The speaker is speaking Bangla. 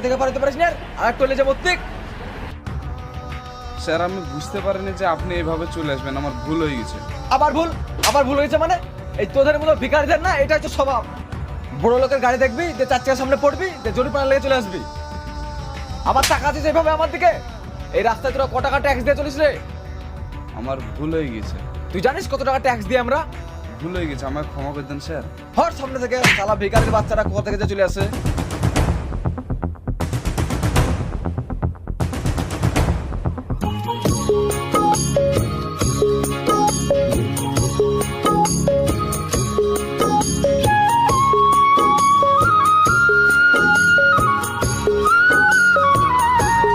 থেকে পার হতে পারিস না আর একটা হলে যে মত্তিক। স্যার আমি বুঝতে পারিনি যে আপনি এভাবে চলে আসবেন, আমার ভুল হয়ে গেছে। আবার ভুল হয়েছে মানে? এই তোদের মতো ভিখারিদের না এটা হচ্ছে স্বভাব। বড় লোকের গাড়ি দেখবি যে চার চাকার সামনে পড়বি যে জরিমানা লেগে চলে আসবি। আবার টাকা আছে যেভাবে আমার দিকে, এই রাস্তায় তোরা কত টাকা ট্যাক্স দিয়ে চলিস রে? আমার ভুল হয়ে গেছে। তুই জানিস কত টাকা ট্যাক্স দিই আমরা? ভুল হয়ে গেছে, আমায় ক্ষমা করে দেন স্যার। হর সামনে থেকে শালা ভিখারির বাচ্চারা কোথা থেকে যে চলে আসে।